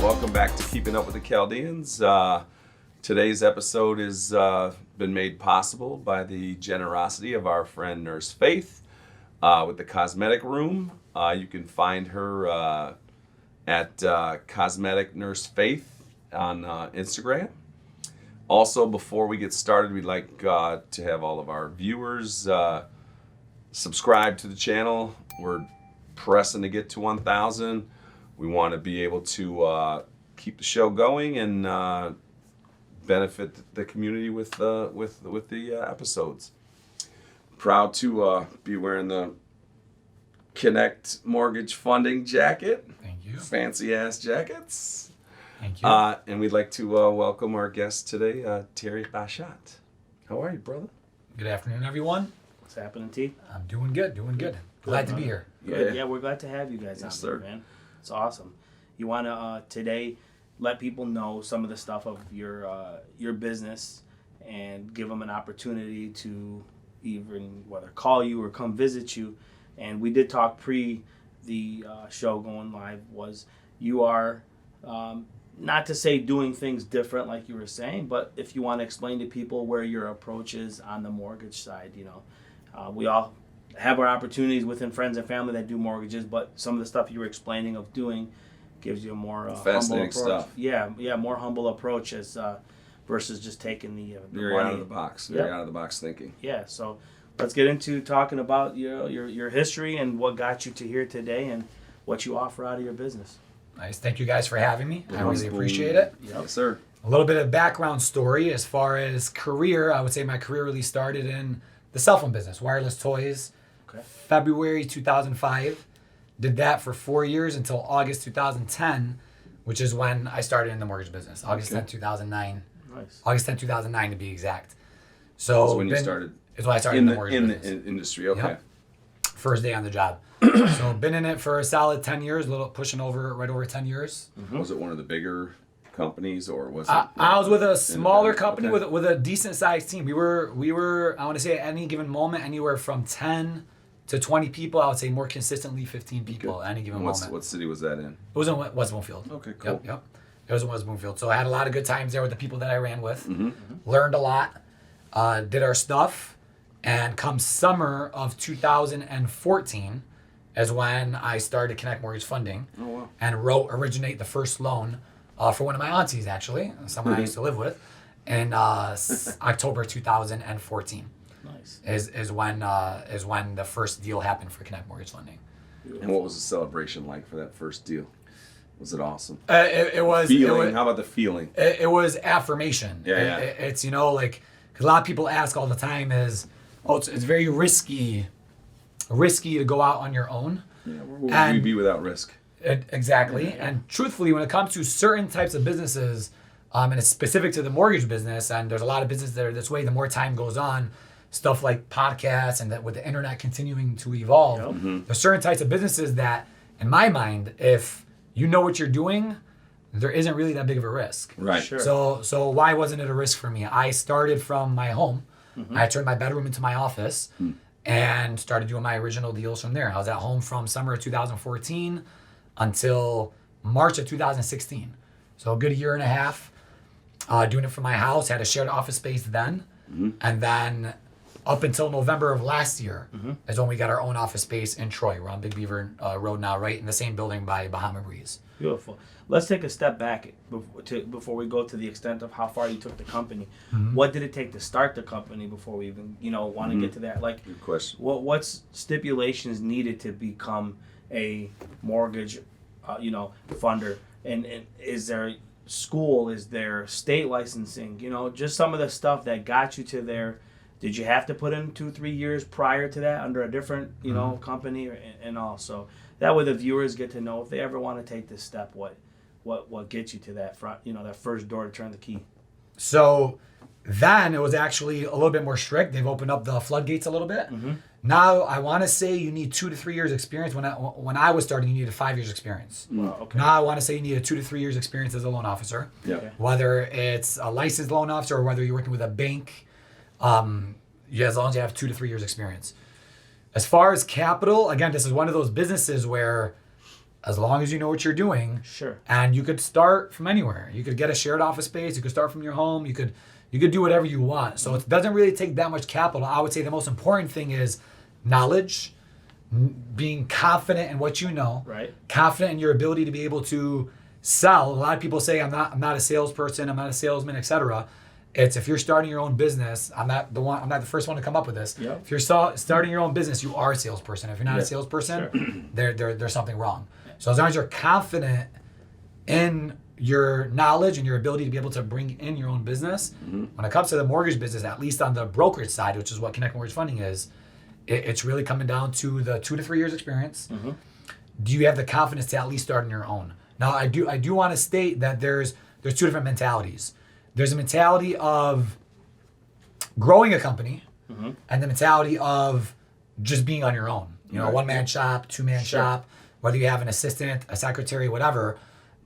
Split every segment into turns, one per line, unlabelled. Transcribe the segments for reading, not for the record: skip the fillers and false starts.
welcome back to Keeping Up with the Chaldeans. Today's episode has been made possible by the generosity of our friend Nurse Faith with the Cosmetic Room. You can find her at Cosmetic Nurse Faith on Instagram. Also, before we get started, we'd like to have all of our viewers subscribe to the channel. We're pressing to get to 1,000. We want to be able to keep the show going and benefit the community with the episodes. Proud to be wearing the Connect Mortgage Funding jacket.
Thank you.
Fancy ass jackets.
Thank you.
And we'd like to welcome our guest today, Terry Kashat. How are you, brother?
Good afternoon, everyone.
What's happening, T?
I'm doing good. Glad to be here.
Good. Yeah, we're glad to have you guys
Yes,
on here,
sir.
man. It's awesome. You want to today let people know some of the stuff of your business and give them an opportunity to even whether call you or come visit you. And we did talk pre the show going live was you are not to say doing things different like you were saying, but if you want to explain to people where your approach is on the mortgage side, we all have our opportunities within friends and family that do mortgages, but some of the stuff you were explaining of doing gives you a more
Fascinating
humble approach.
stuff.
Yeah, more humble approach as versus just taking the
You're
money.
out of the box.
Yep.
You're out of the box thinking.
Yeah, so let's get into talking about your history and what got you to here today and what you offer out of your business.
Nice. Thank you guys for having me. I really
Boom.
appreciate it.
Yep.
Yes, sir.
A little bit of background story as far as career. I would say my career really started in the cell phone business, wireless toys.
Okay.
February 2005. Did that for 4 years until August 2010, which is when I started in the mortgage business. August 10, 2009.
Nice.
August 10, 2009 to be exact. So
That's when you started.
Is when I started in the mortgage business.
In the industry. Okay.
Yep. First day on the job. So been in it for a solid 10 years, pushing right over 10 years.
Mm-hmm. Was it one of the bigger companies or was it?
I was with a smaller company
Okay.
with a decent sized team. We were I want to say at any given moment anywhere from 10 to 20 people. I would say more consistently 15 people at any given moment.
What city was that in?
It was in West Bloomfield.
Okay, cool.
Yep. It was in West Bloomfield. So I had a lot of good times there with the people that I ran with.
Mm-hmm.
Learned a lot. Did our stuff. And come summer of 2014 is when I started Connect Mortgage Funding.
Oh, wow.
And originate the first loan for one of my aunties, actually, someone I used to live with, in October 2014
Nice.
is when the first deal happened for Connect Mortgage Funding.
And what was the celebration like for that first deal? Was it awesome?
It was
Feeling. How about the feeling?
It was affirmation.
Yeah.
It's cause a lot of people ask all the time it's very risky to go out on your own.
Yeah, where would we be without risk?
Exactly.
Yeah.
And truthfully, when it comes to certain types of businesses, and it's specific to the mortgage business, and there's a lot of businesses that are this way, the more time goes on, stuff like podcasts and that with the internet continuing to evolve,
Yep.
Mm-hmm.
there's certain types of businesses that, in my mind, if you know what you're doing, there isn't really that big of a risk.
Right.
Sure.
So why wasn't it a risk for me? I started from my home.
Mm-hmm.
I turned my bedroom into my office and started doing my original deals from there. I was at home from summer of 2014 until March of 2016. So a good year and a half doing it from my house. Had a shared office space then.
Mm-hmm.
And then up until November of last year is when we got our own office space in Troy. We're on Big Beaver Road now, right in the same building by Bahama Breeze.
Beautiful. Let's take a step back before we go to the extent of how far you took the company.
Mm-hmm.
What did it take to start the company before we even, want to get to that? Like,
Good question.
what's stipulations needed to become a mortgage, funder? And is there school? Is there state licensing? Just some of the stuff that got you to there. Did you have to put in 2-3 years prior to that under a different, company and all? So that way the viewers get to know if they ever want to take this step, what gets you to that front, that first door to turn the key.
So then it was actually a little bit more strict. They've opened up the floodgates a little bit.
Mm-hmm.
Now I want to say you need 2 to 3 years experience. When I was starting, you needed 5 years experice.
Wow, okay.
Now I want to say you need 2 to 3 years experience as a loan officer.
Yeah.
Okay.
Whether it's a licensed loan officer or whether you're working with a bank, as long as you have 2 to 3 years experience. As far as capital, again, this is one of those businesses where as long as you know what you're doing.
Sure.
And you could start from anywhere. You could get a shared office space. You could start from your home. You could do whatever you want. So it doesn't really take that much capital. I would say the most important thing is knowledge, being confident in what you know,
Right.
confident in your ability to be able to sell. A lot of people say I'm not a salesperson, I'm not a salesman, etc. It's if you're starting your own business, I'm not the first one to come up with this.
Yep.
If you're starting your own business, you are a salesperson. If you're not a salesperson, there's something wrong. So as long as you're confident in your knowledge and your ability to be able to bring in your own business, when it comes to the mortgage business, at least on the brokerage side, which is what Connect Mortgage Funding is, it's really coming down to the 2 to 3 years experience. Do you have the confidence to at least start on your own? Now, I do want to state that there's 2 different mentalities. There's a mentality of growing a company and the mentality of just being on your own. You know, one-man shop, two-man shop, whether you have an assistant, a secretary, whatever.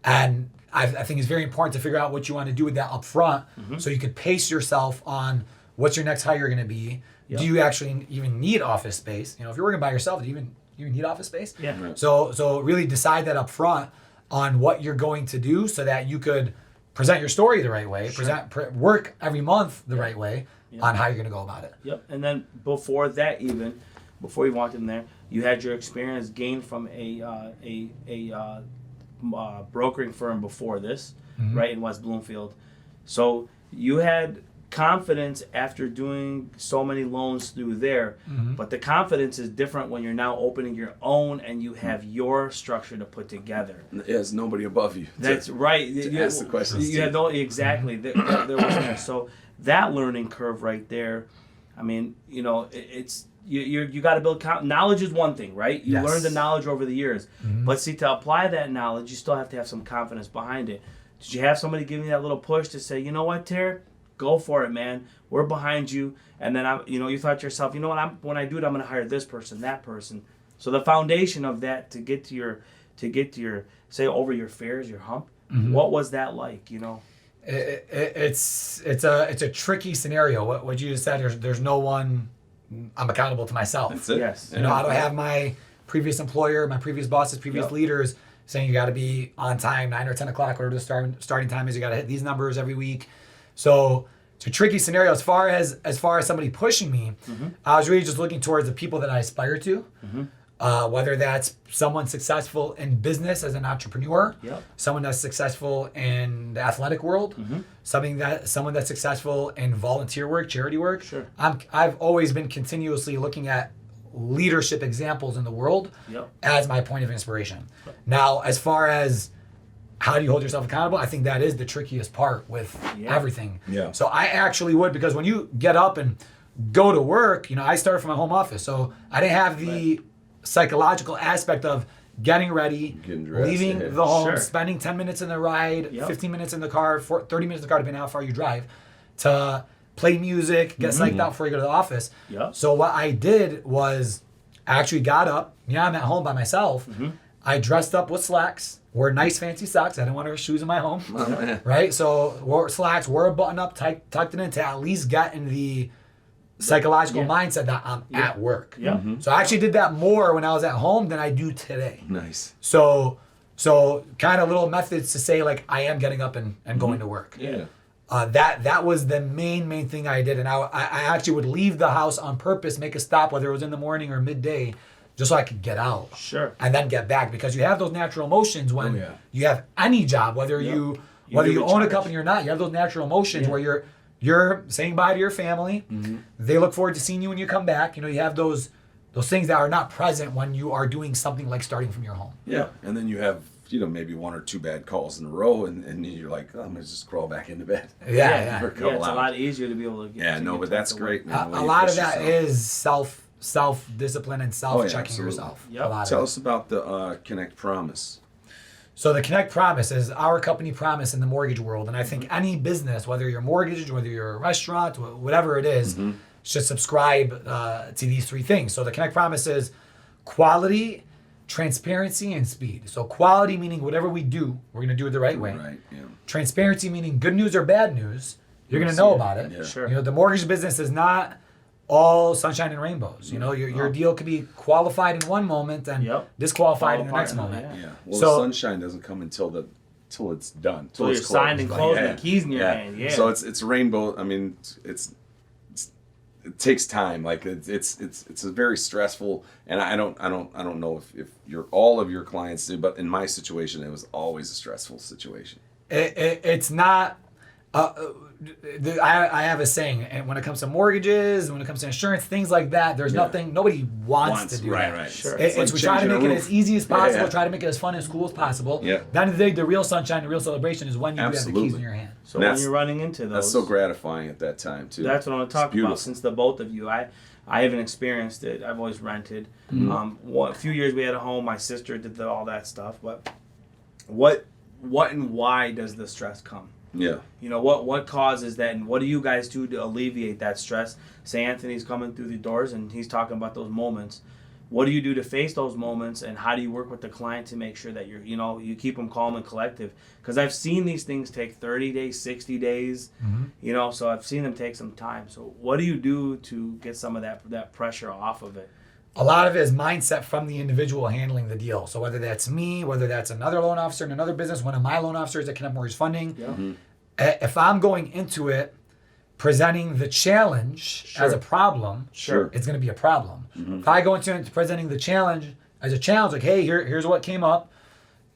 And I think it's very important to figure out what you want to do with that up front so you could pace yourself on what's your next hire going to be. Do you actually even need office space? You know, if you're working by yourself, do you even need office space?
Yeah. Right.
So really decide that up front on what you're going to do so that you could present your story the right way, work every month the right way on how you're going to go about it.
Yep. And then before that, even before you walked in there, you had your experience gained from a brokering firm before this, right, in West Bloomfield. So you had confidence after doing so many loans through there, but the confidence is different when you're now opening your own and you have your structure to put together.
There's nobody above you.
That's right.
To ask the questions.
You had no exactly. There wasn't there. So that learning curve right there. I mean, you know, it's you got to build knowledge is one thing, right? You learn the knowledge over the years, but see, to apply that knowledge, you still have to have some confidence behind it. Did you have somebody give you that little push to say, you know what, Terry? Go for it, man. We're behind you. And then you thought to yourself, you know what? When I do it, I'm going to hire this person, that person. So the foundation of that to get to your say over your fears, your hump. What was that like? You know,
it's a tricky scenario. What you just said. There's no one. I'm accountable to myself.
That's it.
Yes.
You know, I don't have my previous employer, my previous bosses, previous leaders saying you got to be on time, 9 or 10 o'clock, whatever the starting time is. You got to hit these numbers every week. So it's a tricky scenario. As far as somebody pushing me, I was really just looking towards the people that I aspire to, whether that's someone successful in business as an entrepreneur, someone that's successful in the athletic world, someone that's successful in volunteer work, charity work.
Sure.
I've always been continuously looking at leadership examples in the world as my point of inspiration. Now, as far as how do you hold yourself accountable? I think that is the trickiest part with everything.
Yeah.
So I actually would, because when you get up and go to work, you know, I started from my home office. So I didn't have the psychological aspect of getting ready, leaving the home, spending 10 minutes in the ride, 15 minutes in the car, 30 minutes in the car, depending on how far you drive, to play music, get psyched out before you go to the office. So what I did was I actually got up. I'm at home by myself. I dressed up with slacks, wore nice fancy socks. I didn't want to wear shoes in my home, right? So wore slacks, wore a button up, tucked it in to at least get in the psychological mindset that I'm at work. So I actually did that more when I was at home than I do today.
Nice.
So kind of little methods to say like I am getting up and going to work. That was the main thing I did, and I actually would leave the house on purpose, make a stop, whether it was in the morning or midday, just so I could get out. And then get back, because you have those natural emotions when you have any job, whether you own a company or not. You have those natural emotions where you're saying bye to your family. They look forward to seeing you when you come back. You know, you have those things that are not present when you are doing something like starting from your home.
And then you have, you know, maybe 1 or 2 bad calls in a row, and you're like, oh, I'm gonna just crawl back into bed.
It's a lot easier to be able to get.
But that's great, man.
A lot of that is self-discipline and self-checking yourself.
Tell us about the Connect Promise.
So the Connect Promise is our company promise in the mortgage world. And I think any business, whether you're mortgaged, whether you're a restaurant, whatever it is, should subscribe to these 3 things. So the Connect Promise is quality, transparency, and speed. So quality meaning whatever we do, we're going to do it the right way. Transparency meaning good news or bad news, you're going to know about it.
Sure.
You know, the mortgage business is not all sunshine and rainbows. You know, your deal could be qualified in one moment and disqualified in the next moment.
Yeah. Well, the sunshine doesn't come until it's done.
Till you're signed and closed and the keys in your hand. Yeah.
So it's rainbow. I mean, it takes time. Like it's a very stressful, and I don't know if all of your clients do, but in my situation, it was always a stressful situation.
It's not. I have a saying, and when it comes to mortgages, when it comes to insurance, things like that, there's nothing. Nobody wants to do that.
Right.
Sure.
It's we try to make it as easy as possible. Try to make it as fun and as cool as possible.
Yeah.
At the end of the day, the real sunshine, the real celebration is when you have the keys in your hand.
So when you're running into those,
that's so gratifying at that time too.
That's what I want to talk about. Since the both of you, I haven't experienced it. I've always rented. A few years we had a home. My sister did all that stuff. But what and why does the stress come?
Yeah.
You know, what causes that, and what do you guys do to alleviate that stress? Say Anthony's coming through the doors and he's talking about those moments. What do you do to face those moments, and how do you work with the client to make sure that you keep them calm and collective? Because I've seen these things take 30 days, 60 days, so I've seen them take some time. So what do you do to get some of that pressure off of it?
A lot of it is mindset from the individual handling the deal. So whether that's me, whether that's another loan officer in another business, one of my loan officers at Connect Mortgage Funding, if I'm going into it presenting the challenge as a problem, it's going to be a problem. If I go into it presenting the challenge as a challenge, like, hey, here's what came up,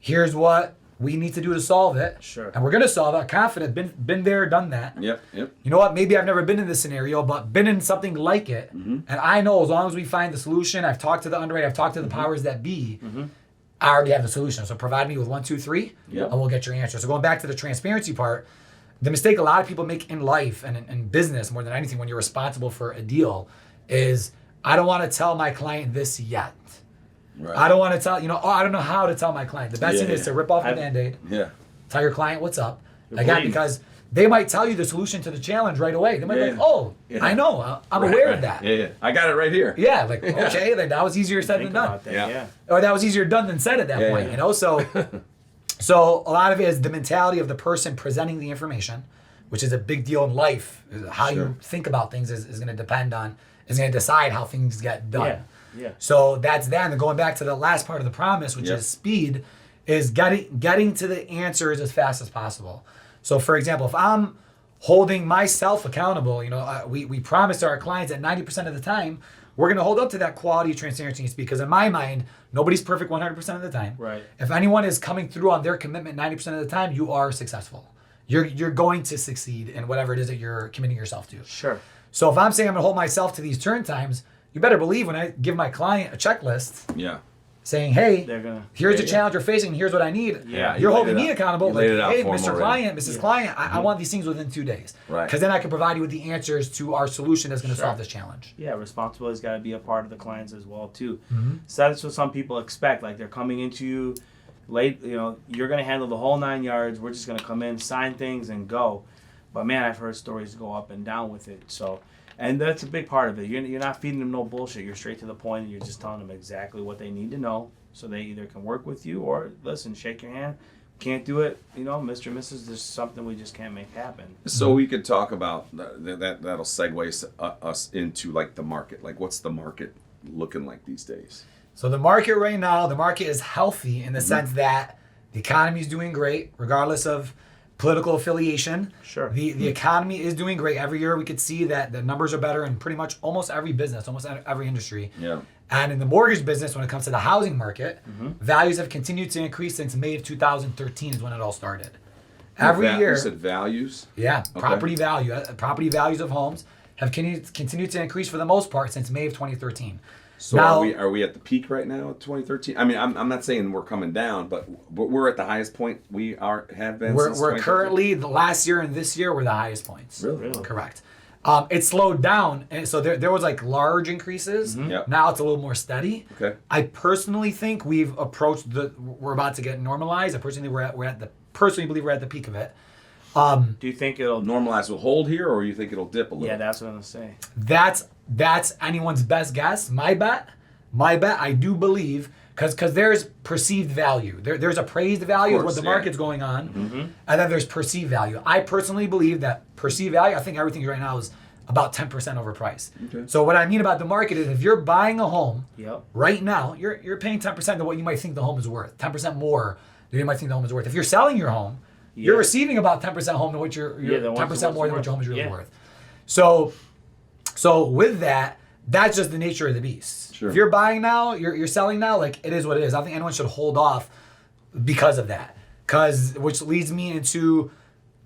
here's what we need to do to solve it, and we're going to solve it, confident, been there, done that.
Yep.
You know what, maybe I've never been in this scenario, but been in something like it, and I know as long as we find the solution, I've talked to the underwriter, I've talked to the powers that be, I already have the solution. So provide me with 1, 2, 3, and we'll get your answer. So going back to the transparency part, the mistake a lot of people make in life and in business more than anything when you're responsible for a deal is, I don't want to tell my client this yet.
Right.
I don't want to tell, I don't know how to tell my client. The best thing is to rip off the Band-Aid.
Yeah.
Tell your client what's up. Again, because they might tell you the solution to the challenge right away. They might be like, I know, I'm aware of that.
Yeah. I got it right here.
Yeah, like, okay, like, that was easier said than done. Or that was easier done than said at that point, So a lot of it is the mentality of the person presenting the information, which is a big deal in life. How you think about things is going to decide how things get done.
Yeah.
So that's that. And then going back to the last part of the promise, which is speed, is getting to the answers as fast as possible. So for example, if I'm holding myself accountable, we promise to our clients that 90% of the time, we're going to hold up to that quality, transparency, and speed. Because in my mind, nobody's perfect 100% of the time.
Right.
If anyone is coming through on their commitment 90% of the time, you are successful. You're going to succeed in whatever it is that you're committing yourself to.
Sure.
So if I'm saying I'm going to hold myself to these turn times, you better believe when I give my client a checklist saying, hey, here's the challenge you're facing, and here's what I need.
Yeah,
you're holding me accountable. Like, hey,
Mr.
Client, Mrs. Client, I want these things within 2 days.
Right.
Because then I can provide you with the answers to our solution that's going to solve this challenge.
Yeah, responsibility's got to be a part of the clients as well, too. So that's what some people expect. Like, they're coming into you late, you're going to handle the whole 9 yards. We're just going to come in, sign things, and go. But, man, I've heard stories go up and down with it. So... And that's a big part of it. You're not feeding them no bullshit. You're straight to the point, and you're just telling them exactly what they need to know so they either can work with you or, listen, shake your hand. Can't do it, Mr. and Mrs., there's something we just can't make happen.
So we could talk about that'll segue us into, like, the market. Like, what's the market looking like these days?
So the market right now, the market is healthy in the sense that the economy is doing great, regardless of political affiliation.
Sure.
The economy is doing great. Every year we could see that the numbers are better in pretty much almost every business, almost every industry.
Yeah.
And in the mortgage business, when it comes to the housing market, values have continued to increase since May of 2013 is when it all started. Every year.
You said values?
Yeah.
Okay.
Property values of homes have continued to increase for the most part since May of 2013.
So now, are we at the peak right now at 2013? I mean, I'm not saying we're coming down, but we're at the highest point we have been.
We're currently, the last year and this year were the highest points.
Really?
Correct. It slowed down, and so there was like large increases.
Yep.
Now it's a little more steady.
Okay.
I personally think we've approached we're about to get normalized. I personally believe we're at the peak of it.
Do you think it'll
normalize will hold here, or you think it'll dip a little?
Yeah, that's what I'm gonna say.
That's anyone's best guess. My bet, I do believe, because there's perceived value. There's appraised value of what the market's going on, and then there's perceived value. I personally believe that perceived value, I think everything right now is about 10% overpriced.
Okay.
So what I mean about the market is if you're buying a home
Yep.
right now, you're paying 10% of what you might think the home is worth. 10% more than you might think the home is worth. If you're selling your home, you're
Yeah.
receiving about 10% home than what you're
than
10% more than what your home is really
yeah.
worth. So with that, that's just the nature of the beast.
Sure.
If you're buying now, you're selling now, like it is what it is. I don't think anyone should hold off because of that. Which leads me into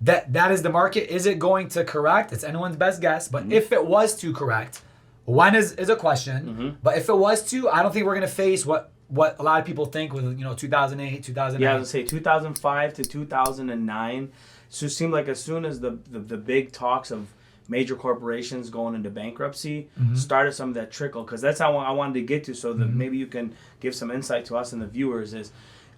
that is the market. Is it going to correct? It's anyone's best guess. But if it was to correct, when is a question. But if it was to, I don't think we're going to face what a lot of people think with 2008, 2009.
Yeah, I was gonna say 2005 to 2009. So it seemed like as soon as the big talks of major corporations going into bankruptcy started, some of that trickle, because that's how I wanted to get to, so that maybe you can give some insight to us and the viewers. Is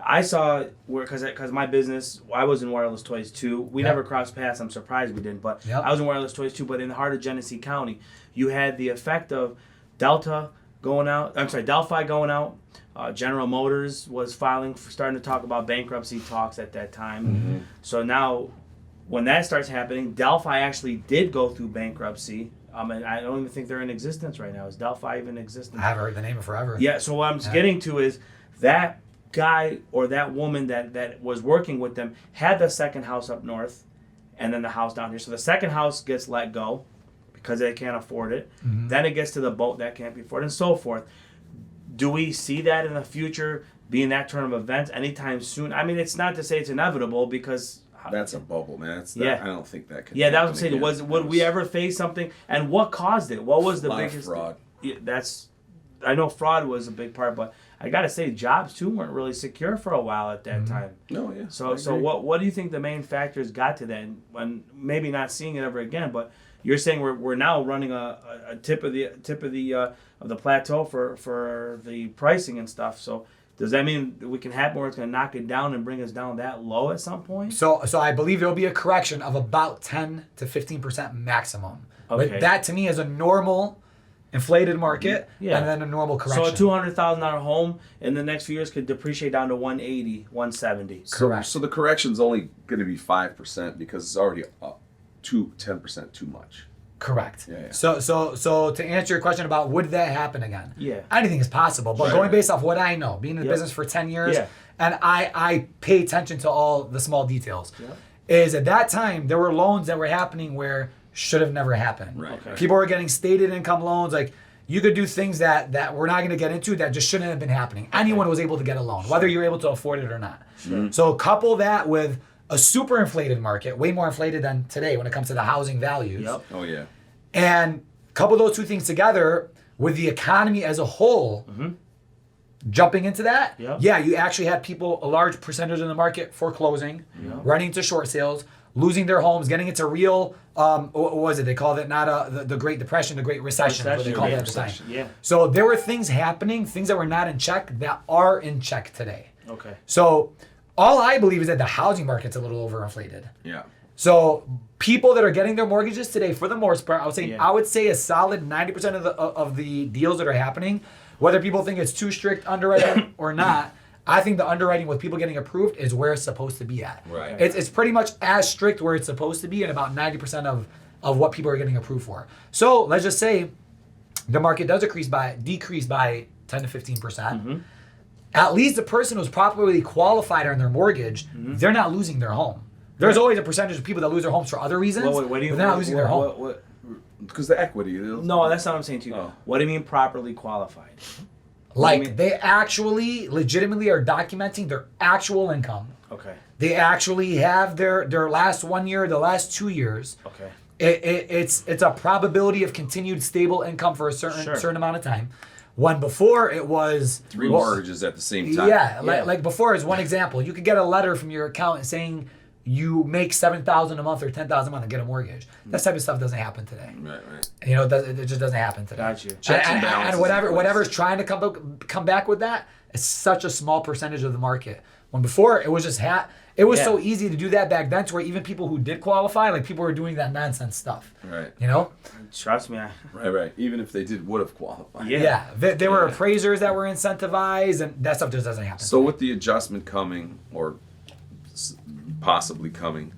I saw where, because my business, I was in wireless toys too. We never crossed paths. I'm surprised we didn't, but I was in wireless toys too. But in the heart of Genesee County, you had the effect of Delphi going out. General Motors was starting to talk about bankruptcy talks at that time. So now, when that starts happening, Delphi actually did go through bankruptcy. And I don't even think they're in existence right now. Is Delphi even in existence?
I haven't heard the name in forever.
Yeah, so what I'm getting to is that guy or that woman that was working with them had the second house up north and then the house down here. So the second house gets let go because they can't afford it. Then it gets to the boat that can't be afforded, and so forth. Do we see that in the future being that turn of events anytime soon? I mean, it's not to say it's inevitable, because
That's a bubble, man.
Yeah.
I don't think that could.
yeah, that was
happen
saying.
again.
Would we ever face something? And what caused it? What was the
A lot of
biggest
fraud?
Yeah, I know fraud was a big part, but I gotta say jobs too weren't really secure for a while at that time.
No, yeah.
So what do you think the main factors got to that? And maybe not seeing it ever again, but you're saying we're now running a tip of the plateau for the pricing and stuff. So does that mean that we can have more? It's going to knock it down and bring us down that low at some point?
So I believe there will be a correction of about 10 to 15% maximum.
Okay.
But that to me is a normal inflated market,
Yeah.
and then a normal correction.
So a $200,000 home in the next few years could depreciate down to 180, 170.
Correct.
So the correction's only going to be 5% because it's already up 10% too much.
Correct.
Yeah.
So to answer your question about would that happen again?
Yeah.
Anything is possible, but
Right.
going based off what I know, being in the
Yep.
business for 10 years,
Yeah.
and I pay attention to all the small details,
Yep.
is at that time there were loans that were happening where should have never happened.
Right.
Okay.
People were getting stated income loans, like you could do things that we're not going to get into that just shouldn't have been happening. Anyone was able to get a loan, whether you're able to afford it or not. So couple that with a super inflated market, way more inflated than today when it comes to the housing values.
Yep.
Oh yeah.
And couple those two things together with the economy as a whole jumping into that,
Yep.
yeah, you actually had people, a large percentage of the market foreclosing, running into short sales, losing their homes, getting into real, what was it? They called it not the Great Depression, the Great Recession, is what they called it at the time.
Yeah.
So there were things happening, things that were not in check that are in check today.
Okay.
So all I believe is that the housing market's a little overinflated.
Yeah.
So people that are getting their mortgages today, for the most part,
Yeah.
I would say a solid 90% of the deals that are happening, whether people think it's too strict underwriting or not, I think the underwriting with people getting approved is where it's supposed to be at.
Right.
It's pretty much as strict where it's supposed to be, and about 90% of what people are getting approved for. So let's just say the market does decrease by 10 to 15%. At least the person who's properly qualified on their mortgage, they're not losing their home. There's always a percentage of people that lose their homes for other reasons,
Well, wait, what do you?
but they're not losing their home.
What,
Because the equity.
no, that's not what I'm saying to you.
Oh.
What do you mean properly qualified?
Like
I mean-
they actually legitimately are documenting their actual income.
Okay.
They actually have their last 1 year, the last 2 years.
Okay.
It's a probability of continued stable income for a certain amount of time. When before it was
3 mortgages at the same time.
Yeah,
Yeah.
like before is one example. You could get a letter from your accountant saying you make $7,000 a month or $10,000 a month and get a mortgage. That type of stuff doesn't happen today.
Right.
You know, it just doesn't happen today.
Got you.
Checks and
And
balances in place.
whatever's trying to come back with that, it's such a small percentage of the market. When before it was just it was so easy to do that back then, to where even people who did qualify, like people were doing that nonsense stuff.
Right.
You know?
Trust me.
Right. Even if they would have qualified.
Yeah.
Yeah. There were appraisers that were incentivized, and that stuff just doesn't happen.
So with the adjustment coming, or possibly coming,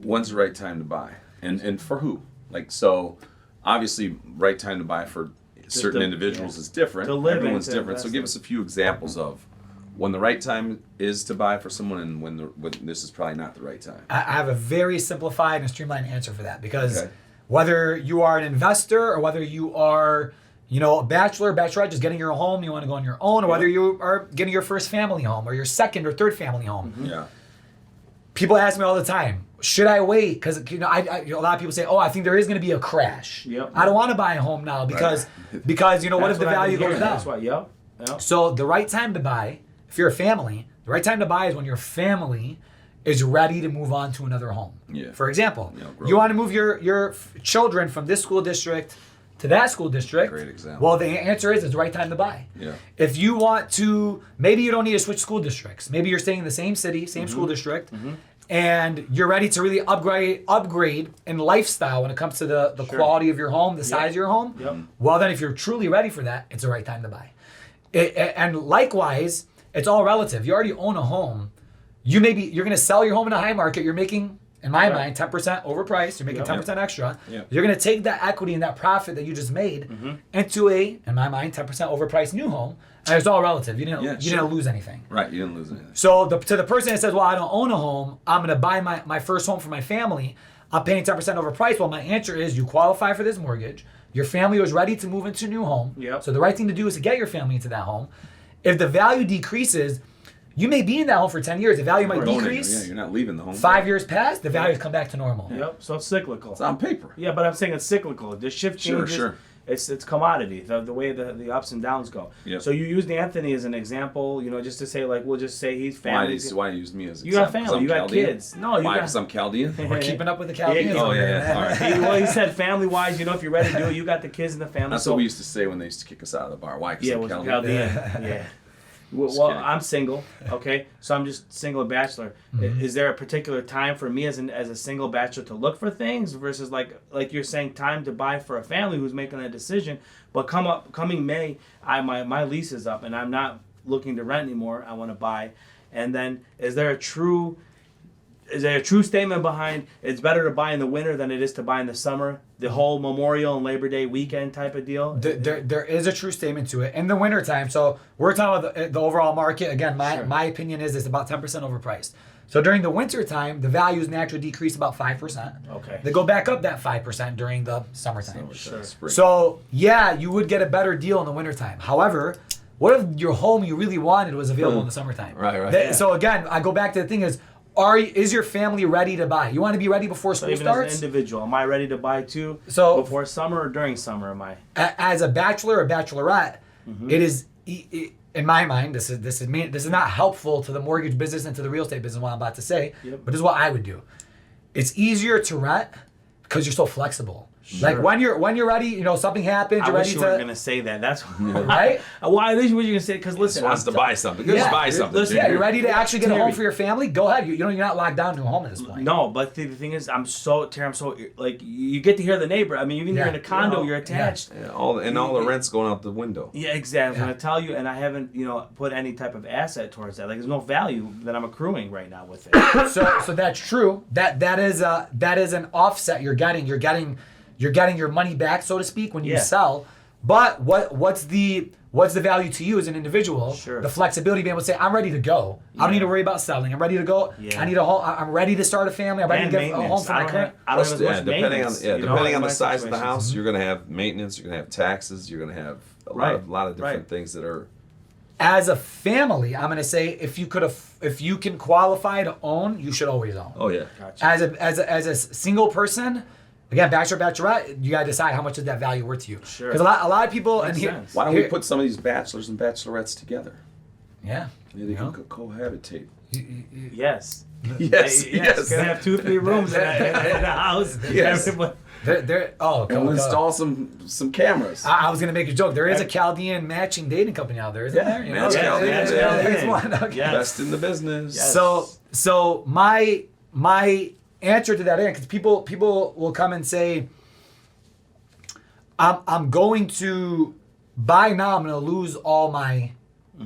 when's the right time to buy? And for who? Like, so obviously right time to buy for certain individuals is different.
To live
Everyone's
into
different. So give us
investment.
a few examples of when the right time is to buy for someone and when this is probably not the right time.
I have a very simplified and streamlined answer for that because
Okay.
whether you are an investor or whether you are, a bachelorette, just getting your home, you want to go on your own, or whether you are getting your first family home or your second or third family home.
Yeah.
People ask me all the time, should I wait? Because a lot of people say, oh, I think there is going to be a crash.
Yep.
I don't want to buy a home now because what if the value goes down?
That's why, yep.
So the right time to buy, if you're a family, the right time to buy is when your family is ready to move on to another home.
Yeah.
For example,
grow
you
up.
want to move your children from this school district to that school district.
Great example.
Well, the answer is it's the right time to buy.
Yeah.
If you want to, maybe you don't need to switch school districts. Maybe you're staying in the same city, same school district, and you're ready to really upgrade in lifestyle when it comes to the quality of your home, the size of your home.
Yep.
Well, then if you're truly ready for that, it's the right time to buy. And likewise, it's all relative. You already own a home. You're going to sell your home in a high market. You're making, in my mind, 10% overpriced. You're making 10% extra.
Yep.
You're going to take that equity and that profit that you just made into in my mind, 10% overpriced new home. And it's all relative. You didn't lose anything.
Right. You didn't lose anything.
So to the person that says, well, I don't own a home, I'm going to buy my first home for my family, I'm paying 10% overpriced. Well, my answer is you qualify for this mortgage. Your family was ready to move into a new home.
Yep.
So the right thing to do is to get your family into that home. If the value decreases, you may be in that home for 10 years. The value might decrease.
Yeah, you're not leaving the home.
5 years pass, the values come back to normal.
Yep. So it's cyclical.
It's on paper.
Yeah, but I'm saying it's cyclical. The shift changes.
Sure.
It's commodity. The way the ups and downs go.
Yep.
So you used Anthony as an example. Just to say we'll just say he's family.
Why use me as an
You got
example? 'Cause
family.
I'm
You got
Chaldean?
kids. No, you
Why?
got.
Because I'm Chaldean?
We're keeping up with the Chaldeans.
Yeah,
Oh,
over
yeah,
here.
all right.
He said family wise. If you're ready to do it, you got the kids in the family.
That's
so,
what we used to say when they used to kick us out of the bar. Why? Because
Yeah,
I'm
with
Chaldean.
Chaldean. Yeah. Well,
kidding.
I'm single. Okay, so I'm just single bachelor. Is there a particular time for me as a single bachelor to look for things versus like you're saying time to buy for a family who's making a decision? But coming May, my lease is up and I'm not looking to rent anymore. I want to buy. And then is there a true statement behind it's better to buy in the winter than it is to buy in the summer? The whole Memorial and Labor Day weekend type of deal?
There is a true statement to it. In the wintertime, so we're talking about the overall market. Again, my opinion is it's about 10% overpriced. So during the wintertime, the values naturally decrease about 5%.
Okay.
They go back up that 5% during the summertime.
Sure.
Spring.
So, yeah, you would get a better deal in the wintertime. However, what if your home you really wanted was available in the summertime?
Right.
Yeah.
So, again, I go back to the thing is your family ready to buy? You want to be ready before school
Even
starts?
as an individual, am I ready to buy too?
So-
before summer or during summer, am I?
As a bachelor or bachelorette, it is in my mind. This is not helpful to the mortgage business and to the real estate business. What I'm about to say,
Yep.
but this is what I would do. It's easier to rent because you're so flexible.
Sure.
Like when you're ready, something happens.
I
You're
wish
ready
you were
to
gonna say that. That's
right.
why I wish you were gonna say it. Because listen,
Just wants to buy something. Just buy something.
listen,
Yeah, you're ready to actually get a home
Terry.
for your family. Go ahead. You're not locked down to a home at this point.
No, but the thing is, I'm so like you get to hear the neighbor. I mean, even you're in a condo, you're attached.
Yeah, all the rent's going out the window.
Yeah, exactly.
Yeah.
I'm gonna tell you, and I haven't, put any type of asset towards that. Like, there's no value that I'm accruing right now with it.
So that's true. That is an offset. You're getting your money back, so to speak, when you
Yeah.
sell. But what's the value to you as an individual?
Sure.
The flexibility, being able to say, I'm ready to go. I don't need to worry about selling. I'm ready to go.
Yeah.
I need a home. I'm ready to start a family. I'm ready
And
to get a
maintenance.
home for
I
my
don't
current.
have- I don't have as much
depending on
maintenance,
depending on
in
the
my
size of the
situations.
house, you're gonna have maintenance. You're gonna have taxes. You're gonna have a
Right.
lot of different
Right.
things that are.
As a family, I'm gonna say if you can qualify to own, you should always own.
Oh yeah.
Gotcha.
As a single person, again, bachelor, bachelorette, you gotta decide how much is that value worth to you.
Sure.
Because a lot of people
Makes
and here,
sense.
Why don't we
here-
put some of these bachelors and bachelorettes together?
Yeah.
Maybe they can cohabitate.
Yes.
Yes.
Yes. Gonna have 2-3 rooms in a house.
Yes.
Everybody-
And we'll install some cameras.
I was gonna make a joke. There is a Chaldean matching dating company out there, isn't there? You know?
Match
Yeah,
Chaldeans,
yeah,
yeah.
there's one. Okay.
Yes.
Best in the business.
Yes.
So my answer to that, because people will come and say, I'm going to buy now. I'm going to lose all my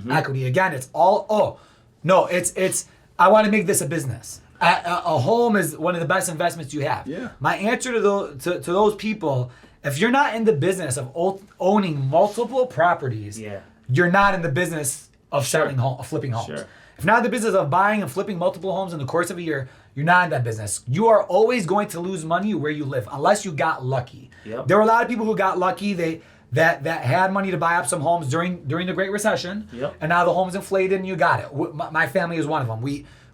equity again. It's all it's I want to make this a business. A home is one of the best investments you have.
Yeah.
My answer to those people, if you're not in the business of owning multiple properties, you're not in the business of flipping homes.
Sure.
If not in the business of buying and flipping multiple homes in the course of a year, you're not in that business. You are always going to lose money where you live, unless you got lucky.
Yep.
There were a lot of people who got lucky. That had money to buy up some homes during the Great Recession, and now the home's inflated and you got it. My family is one of them.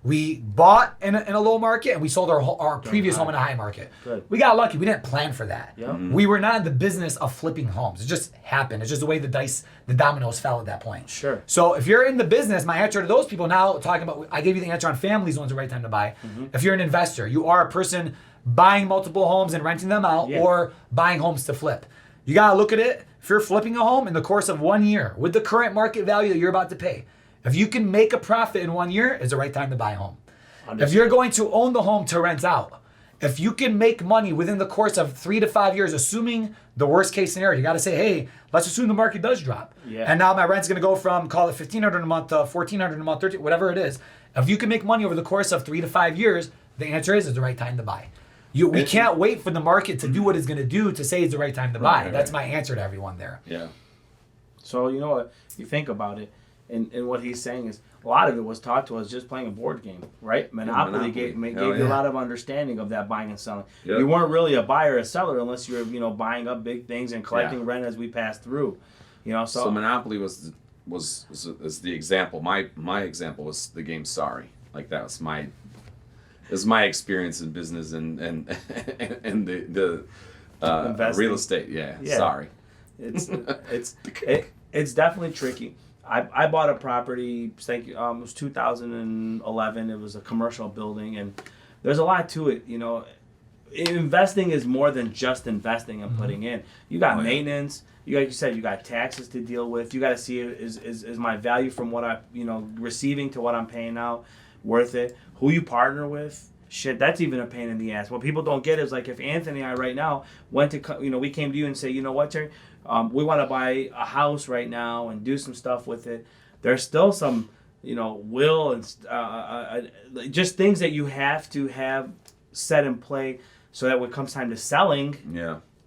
We bought in a low market and we sold our previous home in a high market.
Good.
We got lucky. We didn't plan for that.
Yep. Mm-hmm.
We were not in the business of flipping homes. It just happened. It's just the way the dominoes fell at that point.
Sure.
So if you're in the business, my answer to those people now, talking about, I gave you the answer on families, when's the right time to buy.
Mm-hmm.
If you're an investor, you are a person buying multiple homes and renting them out, or buying homes to flip. You got to look at it. If you're flipping a home in the course of 1 year with the current market value that you're about to pay, if you can make a profit in 1 year, it's the right time to buy a home. If you're going to own the home to rent out, if you can make money within the course of 3 to 5 years, assuming the worst case scenario, you got to say, hey, let's assume the market does drop. And now my rent's going to go from, call it $1,500 a month to $1,400 a month, $1,300, whatever it is. If you can make money over the course of 3 to 5 years, the answer is it's the right time to buy. We can't wait for the market to do what it's going to do to say it's the right time to buy. That's my answer to everyone there.
Yeah.
So, you know what? You think about it, and what he's saying is a lot of it was taught to us just playing a board game, right? Monopoly gave you a lot of understanding of that buying and selling. Yep. You weren't really a buyer or a seller unless you were, buying up big things and collecting rent as we passed through. So
Monopoly was the example. My example was the game Sorry. Like that was my experience in business and the real estate. Yeah. Sorry.
It's definitely tricky. I bought a property. It was 2011. It was a commercial building, and there's a lot to it. Investing is more than just investing and putting in. You got maintenance. Like you said, you got taxes to deal with. You got to see is my value from what I receiving to what I'm paying out worth it? Who you partner with? Shit, that's even a pain in the ass. What people don't get is like if Anthony and I right now went to we came to you and say, you know what, Terry, we want to buy a house right now and do some stuff with it. There's still some will and just things that you have to have set in play so that when it comes time to selling,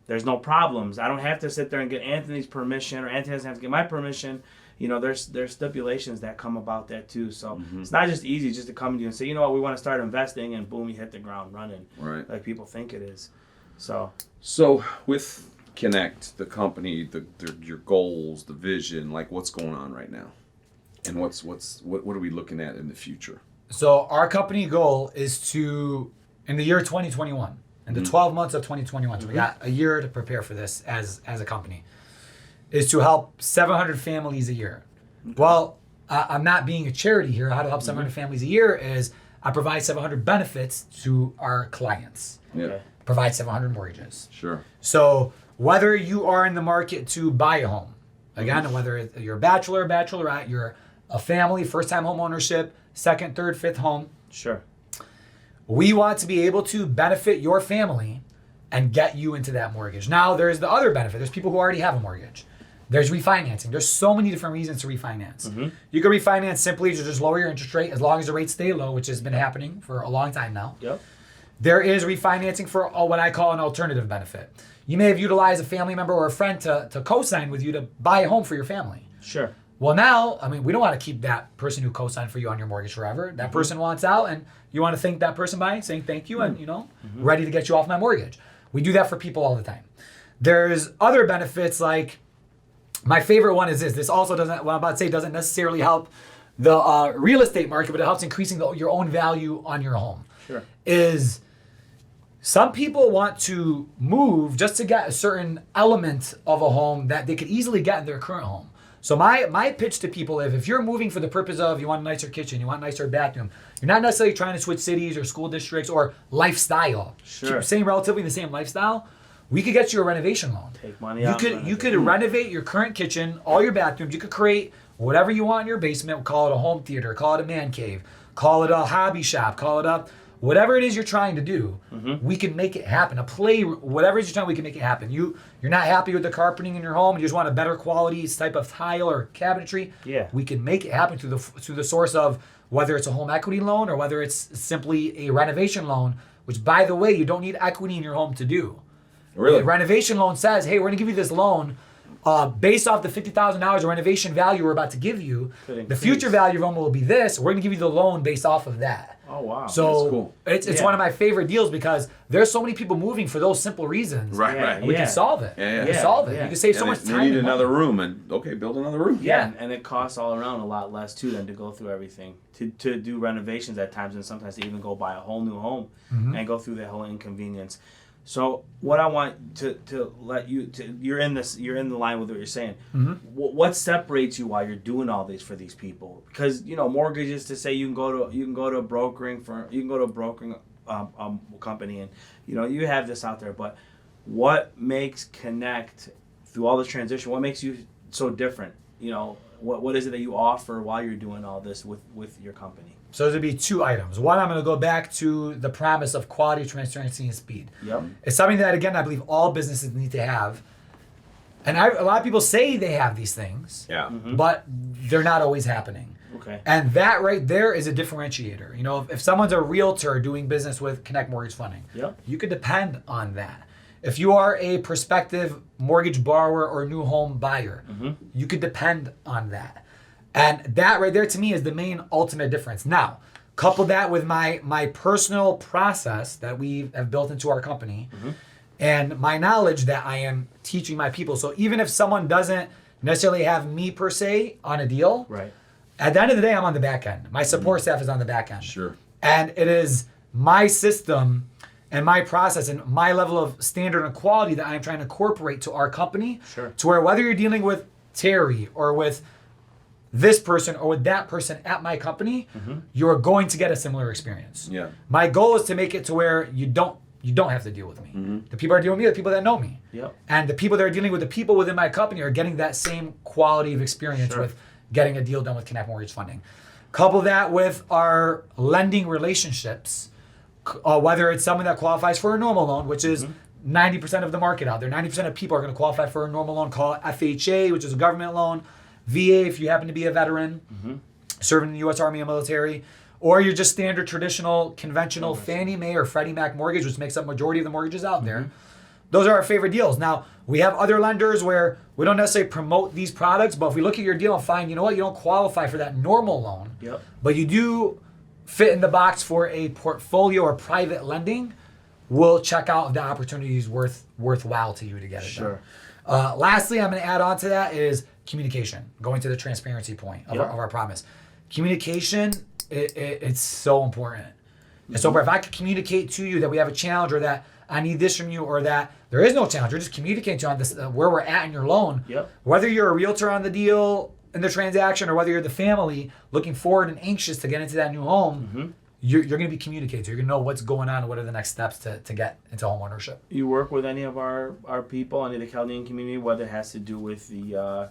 there's no problems. I don't have to sit there and get Anthony's permission, or Anthony doesn't have to get my permission. There's stipulations that come about that too. So it's not just easy just to come to you and say, you know what, we want to start investing, and boom, you hit the ground running. Right. Like people think it is. So
with Connect, the company, your goals, the vision, like what's going on right now, and what are we looking at in the future?
So our company goal is to, in the year 2021, in the 12 months of 2021, so we got a year to prepare for this as a company, is to help 700 families a year. Well, I'm not being a charity here. How to help 700 families a year is I provide 700 benefits to our clients. Provide 700 mortgages.
Sure.
So whether you are in the market to buy a home, again, whether you're a bachelor, bachelorette, you're a family, first-time home ownership, second, third, fifth home.
Sure.
We want to be able to benefit your family and get you into that mortgage. Now, there's the other benefit. There's people who already have a mortgage. There's refinancing. There's so many different reasons to refinance. You can refinance simply to just lower your interest rate as long as the rates stay low, which has been happening for a long time now. There is refinancing for what I call an alternative benefit. You may have utilized a family member or a friend to co-sign with you to buy a home for your family.
Sure.
Well, now, we don't want to keep that person who co-signed for you on your mortgage forever. That person wants out, and you want to thank that person by saying thank you and, ready to get you off my mortgage. We do that for people all the time. There's other benefits like, my favorite one is this. This also doesn't, what I'm about to say doesn't necessarily help the real estate market, but it helps increasing your own value on your home.
Sure.
Is some people want to move just to get a certain element of a home that they could easily get in their current home. So my pitch to people is if you're moving for the purpose of you want a nicer kitchen, you want a nicer bathroom, you're not necessarily trying to switch cities or school districts or lifestyle.
Sure.
Relatively the same lifestyle. We could get you a renovation loan.
Take money out.
You could renovate your current kitchen, all your bathrooms. You could create whatever you want in your basement. Call it a home theater. Call it a man cave. Call it a hobby shop. Call it whatever it is you're trying to do, we can make it happen. Whatever it is you're trying, we can make it happen. You're not happy with the carpeting in your home, you just want a better quality type of tile or cabinetry.
Yeah.
We can make it happen through the source of whether it's a home equity loan or whether it's simply a renovation loan, which, by the way, you don't need equity in your home to do.
Really?
The renovation loan says, hey, we're going to give you this loan based off the $50,000 of renovation value we're about to give you. The future value of your home will be this. We're going to give you the loan based off of that.
Oh, wow.
So
That's cool.
It's one of my favorite deals because there's so many people moving for those simple reasons.
Right,
Yeah,
right.
We can solve it.
Yeah, yeah.
We can solve it.
Yeah.
You can save so
And
much
they
time.
need
and
another
money.
room, and okay, build another room.
Yeah, and it costs all around a lot less too than to go through everything to do renovations at times, and sometimes to even go buy a whole new home and go through that whole inconvenience. So what I want to let you you're in the line with what you're saying. What separates you while you're doing all this for these people? Because mortgages, to say you can go to a brokering firm, you can go to a brokering company, and you have this out there. But what makes Connect through all this transition? What makes you so different? What is it that you offer while you're doing all this with your company?
So there's going to be two items. One, I'm going to go back to the promise of quality, transparency, and speed.
Yep.
It's something that, again, I believe all businesses need to have. And a lot of people say they have these things,
Yeah.
but they're not always happening.
Okay.
And that right there is a differentiator. If someone's a realtor doing business with Connect Mortgage Funding,
Yep.
you could depend on that. If you are a prospective mortgage borrower or new home buyer, you could depend on that. And that right there to me is the main ultimate difference. Now, couple that with my personal process that we have built into our company and my knowledge that I am teaching my people. So even if someone doesn't necessarily have me per se on a deal,
Right.
at the end of the day, I'm on the back end. My support staff is on the back end.
Sure.
And it is my system and my process and my level of standard and quality that I'm trying to incorporate to our company.
Sure.
To where whether you're dealing with Terry or with this person or with that person at my company, you're going to get a similar experience.
Yeah.
My goal is to make it to where you don't have to deal with me. The people that are dealing with me are the people that know me.
Yep.
And the people that are dealing with the people within my company are getting that same quality of experience
Sure.
with getting a deal done with Connect Mortgage Funding. Couple that with our lending relationships, whether it's someone that qualifies for a normal loan, which is 90% of the market out there. 90% of people are going to qualify for a normal loan called FHA, which is a government loan. VA, if you happen to be a veteran, serving in the U.S. Army and military, or you're just standard, traditional, conventional Fannie Mae or Freddie Mac mortgage, which makes up majority of the mortgages out there. Those are our favorite deals. Now, we have other lenders where we don't necessarily promote these products, but if we look at your deal and find, you know what, you don't qualify for that normal loan,
Yep.
but you do fit in the box for a portfolio or private lending, we'll check out if the opportunity is worthwhile to you to get it
Sure.
done. Lastly, I'm going to add on to that is communication, going to the transparency point of,
Yep.
our promise. Communication, it's so important. And so if I could communicate to you that we have a challenge or that I need this from you or that there is no challenge, we're just communicating to you on this, where we're at in your loan.
Yep.
Whether you're a realtor on the deal, in the transaction, or whether you're the family looking forward and anxious to get into that new home, you're going to be communicated. You're going to know what's going on and what are the next steps to get into home ownership.
You work with any of our people, any of the Chaldean community, whether it has to do with the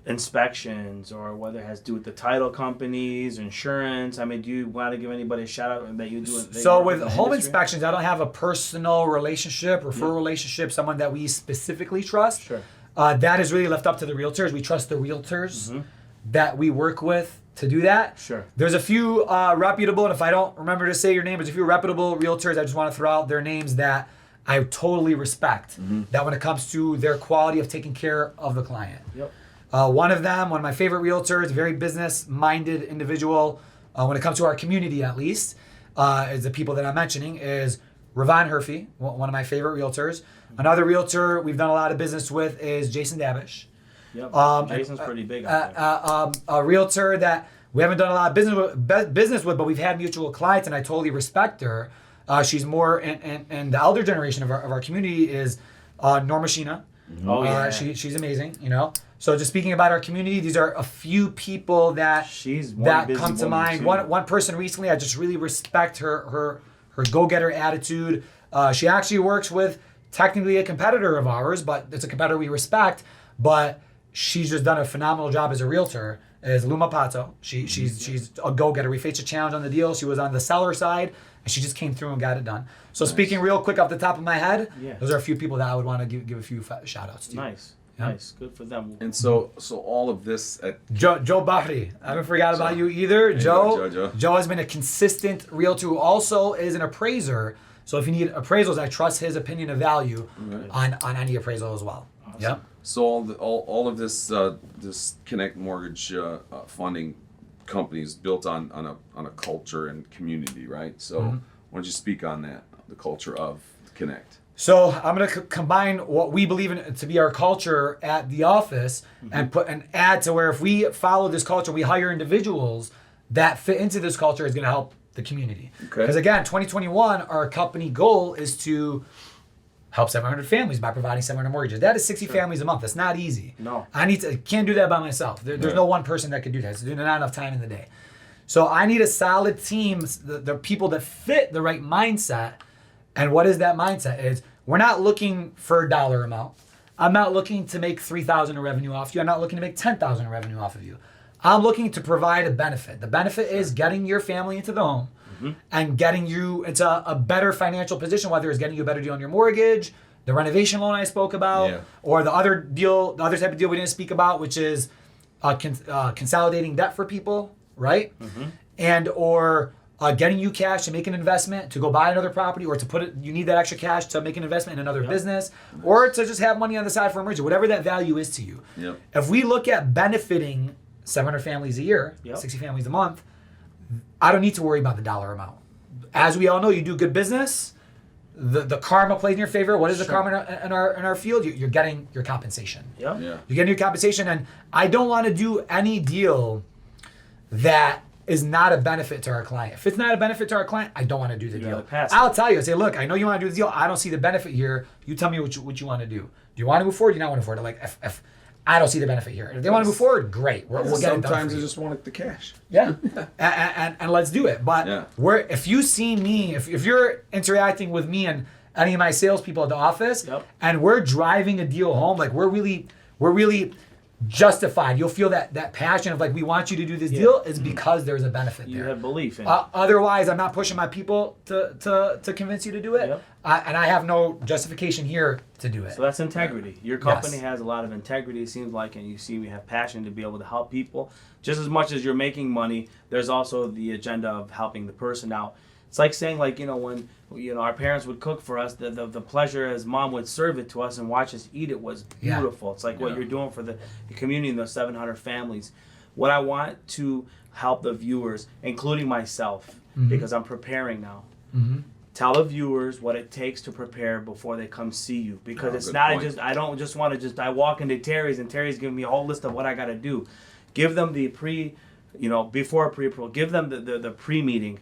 inspections or whether it has to do with the title companies, insurance. I mean, do you want to give anybody a shout out that you do it?
So with home inspections, I don't have a personal relationship, referral relationship, someone that we specifically trust.
Sure.
That is really left up to the realtors. We trust the realtors that we work with to do that.
Sure.
There's a few reputable, and if I don't remember to say your name, there's a few reputable realtors. I just want to throw out their names that I totally respect. That when it comes to their quality of taking care of the client.
Yep.
One of them, one of my favorite realtors, very business-minded individual, when it comes to our community at least, is the people that I'm mentioning, is Ravon Herfy, one of my favorite realtors. Another realtor we've done a lot of business with is Jason Davish.
Yep. Jason's pretty big out there.
A realtor that we haven't done a lot of business with, but we've had mutual clients, and I totally respect her. She's more in the elder generation of our community is Norma Sheena.
Oh, yeah.
She's amazing, So just speaking about our community, these are a few people that
She's one
that
busy
come to
woman,
mind.
too.
One person recently, I just really respect her go-getter attitude. She actually works with technically a competitor of ours, but it's a competitor we respect. But she's just done a phenomenal job as a realtor, is Luma Pato. She's a go-getter. We faced a challenge on the deal. She was on the seller side, and she just came through and got it done. So speaking real quick off the top of my head, those are a few people that I would want to give a few shout-outs to.
Nice.
Yeah.
Nice. Good for them.
And so all of this at
Joe Bahri. I haven't forgot about you either. Joe has been a consistent realtor who also is an appraiser. So if you need appraisals, I trust his opinion of value on any appraisal as well.
Awesome.
Yep.
So all of this this Connect Mortgage funding company is built on a culture and community, right? So why don't you speak on that, the culture of Connect?
So I'm going to combine what we believe in to be our culture at the office and add to where if we follow this culture, we hire individuals that fit into this culture is going to help the community.
Okay.
Because again, 2021, our company goal is to help 700 families by providing 700 mortgages. That is 60 families a month. That's not easy.
No.
Can't do that by myself. There's no one person that could do that. There's not enough time in the day. So I need a solid team, the people that fit the right mindset. And what is that mindset? Is we're not looking for a dollar amount. I'm not looking to make $3,000 in revenue off you. I'm not looking to make $10,000 in revenue off of you. I'm looking to provide a benefit. The benefit is getting your family into the home and getting you into a better financial position, whether it's getting you a better deal on your mortgage, the renovation loan I spoke about, or the other type of deal we didn't speak about, which is consolidating debt for people, right? And or getting you cash to make an investment to go buy another property, or to put it, you need that extra cash to make an investment in another business, or to just have money on the side for emergency, whatever that value is to you. If we look at benefiting 700 families a year, 60 families a month, I don't need to worry about the dollar amount. As we all know, you do good business, the karma plays in your favor. What is the karma in our field? You're getting your compensation. You're getting your compensation, and I don't want to do any deal that is not a benefit to our client. If it's not a benefit to our client, I don't want to do the deal. I'll tell you, I say, look, I know you want to do the deal. I don't see the benefit here. You tell me what you want to do. Do you want to move forward? Do you not want to move forward? Like, if I don't see the benefit here. If they want to move forward, great. We'll get it done.
Sometimes they just want the cash.
and let's do it. But if you see me, if you're interacting with me and any of my salespeople at the office, and we're driving a deal home, like we're really justified. You'll feel that passion of like, we want you to do this deal is because there's a benefit there.
You have belief in it.
Otherwise, I'm not pushing my people to convince you to do it. And I have no justification here to do it.
So that's integrity. Your company has a lot of integrity, it seems like, and you see we have passion to be able to help people. Just as much as you're making money, there's also the agenda of helping the person out. It's like saying, like, when our parents would cook for us, the pleasure as mom would serve it to us and watch us eat it was beautiful. It's like what you're doing for the community and those 700 families. What I want to help the viewers, including myself, because I'm preparing now, tell the viewers what it takes to prepare before they come see you. Because it's not I don't just want to I walk into Terry's and Terry's giving me a whole list of what I got to do. Give them the before pre-approval, give them the pre-meeting.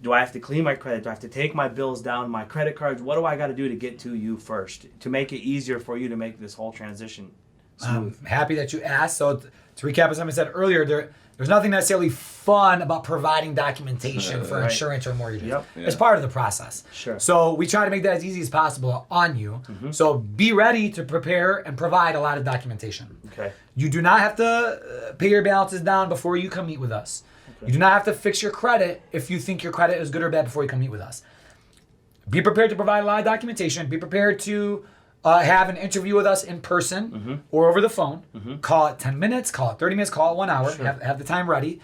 Do I have to clean my credit? Do I have to take my bills down, my credit cards? What do I got to do to get to you first to make it easier for you to make this whole transition smooth?
I'm happy that you asked. So to recap what I said earlier, there's nothing necessarily fun about providing documentation for insurance or mortgages. It's part of the process. So we try to make that as easy as possible on you. So be ready to prepare and provide a lot of documentation. You do not have to pay your balances down before you come meet with us. You do not have to fix your credit if you think your credit is good or bad before you come meet with us. Be prepared to provide a lot of documentation. Be prepared to have an interview with us in person or over the phone. Call it 10 minutes, call it 30 minutes, call it 1 hour. Have the time ready.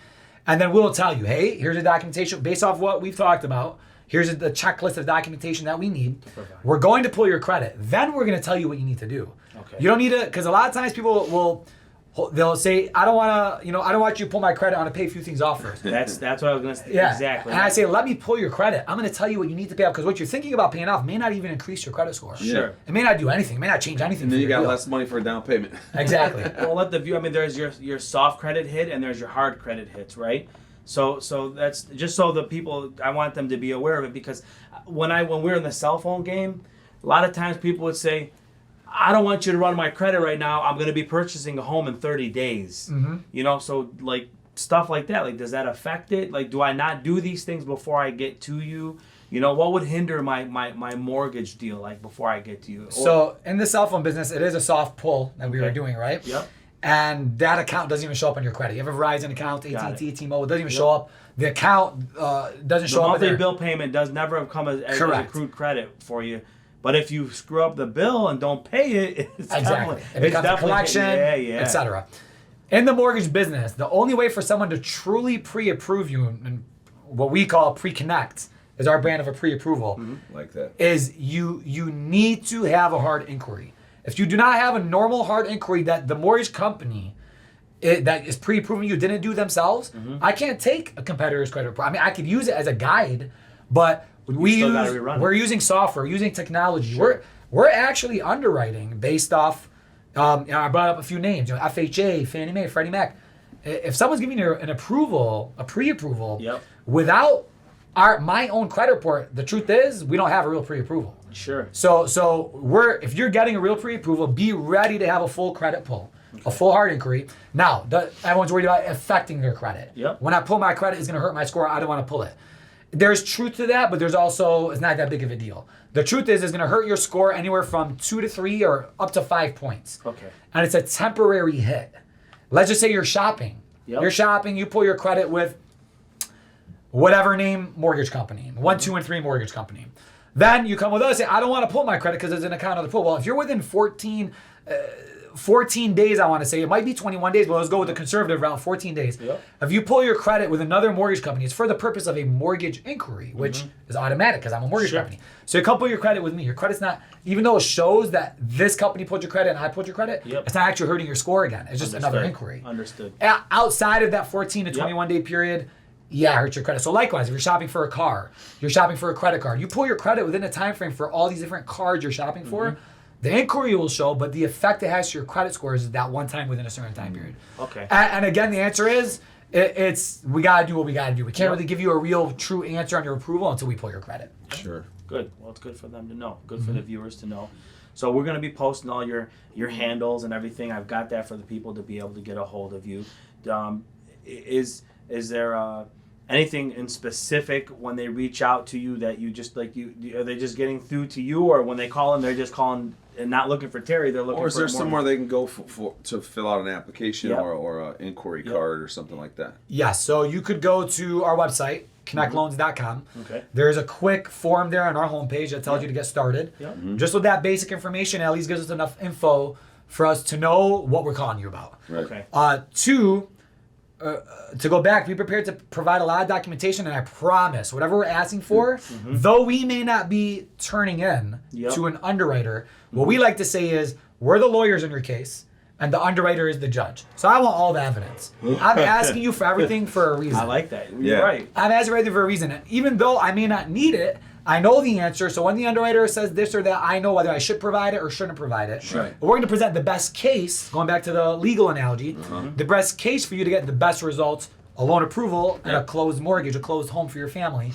And then we'll tell you, hey, here's the documentation based off what we've talked about. Here's the checklist of documentation that we need. We're going to pull your credit. Then we're going to tell you what you need to do. You don't need to, because a lot of times people they'll say, I don't want you to pull my credit. I want to pay a few things off first.
That's what I was going to say. Exactly.
And I say, let me pull your credit. I'm going to tell you what you need to pay off, because what you're thinking about paying off may not even increase your credit score.
It
may not do anything. It may not change anything.
And then you got less money for a down payment.
Exactly.
Well, let the view. There's your soft credit hit and there's your hard credit hits, right? So that's just so the people. I want them to be aware of it, because when we're in the cell phone game, a lot of times people would say, I don't want you to run my credit right now. I'm going to be purchasing a home in 30 days. So like stuff like that. Like, does that affect it? Like, do I not do these things before I get to you? What would hinder my mortgage deal, like, before I get to you?
So in the cell phone business, it is a soft pull that we were doing, right? and that account doesn't even show up on your credit. You have a Verizon account,
Got
AT&T, T-Mobile, it doesn't even show up. The account doesn't
The
show up.
monthly bill payment does never come as accrued credit for you. But if you screw up the bill and don't pay it, it's
Exactly. It
it's
becomes a collection, etc. In the mortgage business, the only way for someone to truly pre-approve you, and what we call pre-connect, is our brand of a pre-approval,
Like that.
is you need to have a hard inquiry. If you do not have a normal hard inquiry that the mortgage company that is pre-approving you didn't do themselves, I can't take a competitor's credit report. I mean, I could use it as a guide, but we're using software, using technology.
Sure.
We're actually underwriting based off. I brought up a few names. FHA, Fannie Mae, Freddie Mac. If someone's giving you an approval, a pre-approval, without my own credit report, the truth is we don't have a real pre-approval.
Sure.
So if you're getting a real pre-approval, be ready to have a full credit pull. A full hard inquiry. Now, everyone's worried about affecting their credit.
Yep.
When I pull my credit, it's going to hurt my score. I don't want to pull it. There's truth to that, but there's also, it's not that big of a deal. The truth is, it's going to hurt your score anywhere from 2 to 3 or up to 5 points.
Okay.
And it's a temporary hit. Let's just say you're shopping.
Yep.
You're shopping, you pull your credit with whatever name mortgage company, 1, 2, and 3 mortgage company. Then you come with us and say, I don't want to pull my credit because there's an account on the pull. Well, if you're within 14 days, I want to say, it might be 21 days, but let's go with the conservative route, 14 days.
Yep.
If you pull your credit with another mortgage company, it's for the purpose of a mortgage inquiry, which is automatic because I'm a mortgage company. So you come pull your credit with me. Your credit's not, even though it shows that this company pulled your credit and I pulled your credit, it's not actually hurting your score again. It's just another inquiry.
Understood.
Outside of that 14 to 21 day period, it hurts your credit. So likewise, if you're shopping for a car, you're shopping for a credit card, you pull your credit within a time frame for all these different cards you're shopping for, the inquiry will show, but the effect it has to your credit scores is that one time within a certain time period.
Okay.
And again, the answer is, it's we got to do what we got to do. We can't really give you a real true answer on your approval until we pull your credit.
Sure.
Good. Well, it's good for them to know. Good for the viewers to know. So we're going to be posting all your handles and everything. I've got that for the people to be able to get a hold of you. Is there anything in specific when they reach out to you that you just are they just getting through to you, or when they call them, they're just calling and not looking for Terry, they're looking for...
Or is there somewhere they can go to fill out an application or an inquiry card or something like that?
Yes, so you could go to our website, connectloans.com.
Okay.
There's a quick form there on our homepage that tells you to get started. Just with that basic information, at least gives us enough info for us to know what we're calling you about.
Right.
Okay.
Two, to go back, be prepared to provide a lot of documentation, and I promise, whatever we're asking for, though we may not be turning in to an underwriter, what we like to say is, we're the lawyers in your case, and the underwriter is the judge. So I want all the evidence. I'm asking you for everything for a reason.
I like that. You're right.
I'm asking for everything for a reason. And even though I may not need it, I know the answer. So when the underwriter says this or that, I know whether I should provide it or shouldn't provide it.
Right.
But we're going to present the best case, going back to the legal analogy, the best case for you to get the best results, a loan approval, and a closed mortgage, a closed home for your family,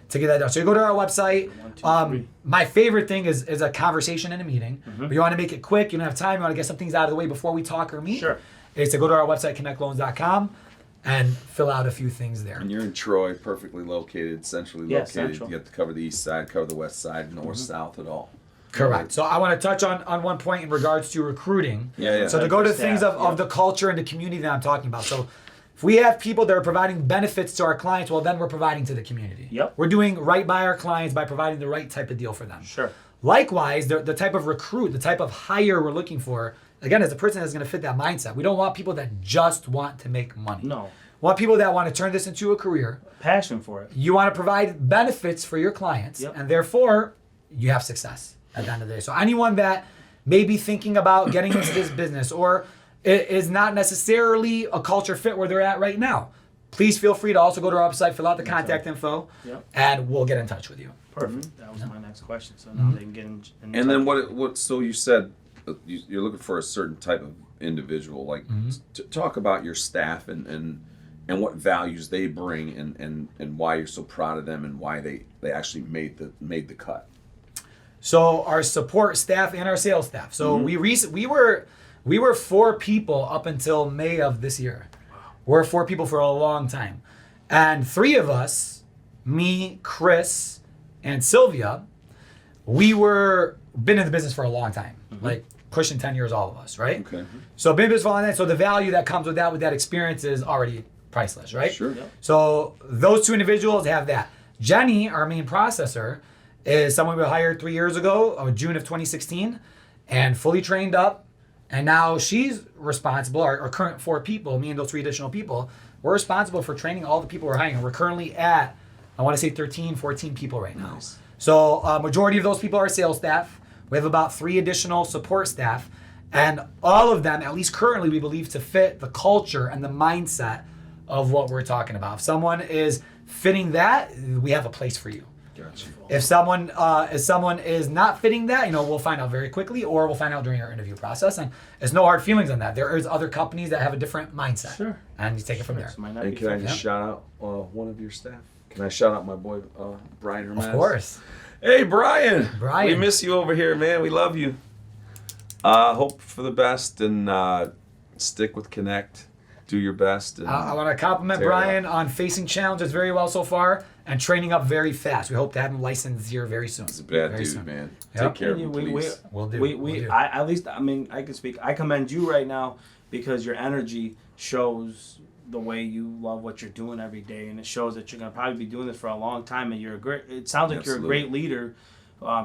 to get that done. So you go to our website.
1, 2, 3.
My favorite thing is a conversation in a meeting. But you want to make it quick. You don't have time. You want to get some things out of the way before we talk or meet.
Sure.
Is to go to our website, connectloans.com, and fill out a few things there.
And you're in Troy, perfectly located, centrally located.
Central.
You have to cover the east side, cover the west side, north, south at all.
Correct. So I want to touch on one point in regards to recruiting.
Yeah.
So to go to
Staff,
things of the culture and the community that I'm talking about. So if we have people that are providing benefits to our clients, well, then we're providing to the community.
Yep.
We're doing right by our clients by providing the right type of deal for them.
Sure.
Likewise, the type of recruit, the type of hire we're looking for, again, is a person that's going to fit that mindset. We don't want people that just want to make money.
No.
We want people that want to turn this into a career.
Passion for it.
You want to provide benefits for your clients, and therefore, you have success at the end of the day. So anyone that may be thinking about getting into this business or is not necessarily a culture fit where they're at right now, please feel free to also go to our website, fill out the contact info, and we'll get in touch with you.
Perfect. That was my next question. So now they can get in
And then what? So you said you're looking for a certain type of individual. Like, talk about your staff and what values they bring and why you're so proud of them and why they actually made the cut.
So our support staff and our sales staff. So we were 4 people up until May of this year. We're 4 people for a long time, and 3 of us, me, Chris, and Sylvia, we were been in the business for a long time, like pushing 10 years, all of us, right?
Okay.
So been business for a long time. So the value that comes with that experience is already priceless, right?
Sure.
Yep.
So those two individuals have that. Jenny, our main processor, is someone we hired 3 years ago, June of 2016, and fully trained up. And now she's responsible, our current 4 people, me and those 3 additional people, we're responsible for training all the people we're hiring. We're currently at, I want to say 13, 14 people right now.
Nice.
So majority of those people are sales staff. We have about 3 additional support staff. And all of them, at least currently, we believe to fit the culture and the mindset of what we're talking about. If someone is fitting that, we have a place for you.
Gotcha.
If someone is not fitting that, we'll find out very quickly, or we'll find out during our interview process. And there's no hard feelings on that. There is other companies that have a different mindset.
Sure.
And you take it from there.
So might not
And
be
can I
fun.
just shout out one of your staff? Can I shout out my boy Brian Hermes?
Of course.
Hey Brian.
Brian.
We miss you over here, man. We love you. Hope for the best and stick with Connect. Do your best. And
I want to compliment
tear it
Brian on facing challenges very well so far and training up very fast. We hope to have him licensed here very soon.
He's a bad
Very
dude,
soon.
man.
Yep.
Take care of him,
We-
please.
We'll do.
We
We'll do.
at least, I mean, I can speak. I commend you right now because your energy shows the way you love what you're doing every day, and it shows that you're gonna probably be doing this for a long time. And you're a great. It sounds like you're a
Absolutely.
great leader,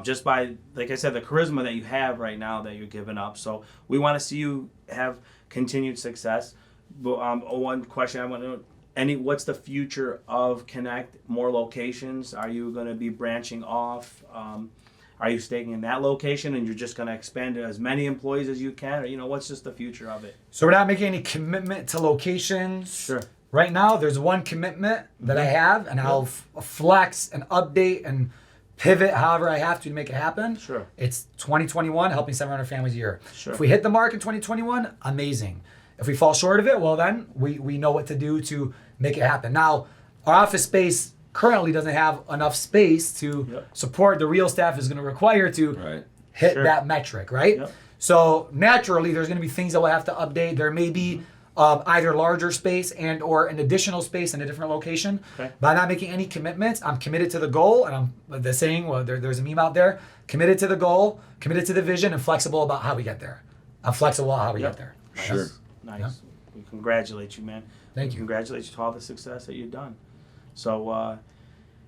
just by, like I said, the charisma that you have right now that you're giving up. So we want to see you have continued success. But one question I want to know. What's the future of Connect? More locations? Are you going to be branching off? Are you staying in that location and you're just going to expand to as many employees as you can? Or, what's just the future of it?
So we're not making any commitment to locations.
Sure.
Right now, there's one commitment that I have, and I'll flex and update and pivot however I have to make it happen.
Sure.
It's 2021, helping 700 families a year.
Sure.
If we hit the mark in 2021, amazing. If we fall short of it, well then we know what to do to make it happen. Now, our office space currently doesn't have enough space to
Yep.
support the real staff is going to require to
Right.
hit
Sure.
that metric, right?
Yep.
So naturally, there's going to be things that we'll have to update. There may be either larger space and or an additional space in a different location.
Okay.
By not making any commitments, I'm committed to the goal, and I'm the saying. Well, there's a meme out there: committed to the goal, committed to the vision, and flexible about how we get there. I'm flexible about how we
Yep.
get there.
Sure.
Nice.
Yeah.
We congratulate you, man.
Thank you.
Congratulate you to all the success that you've done. So,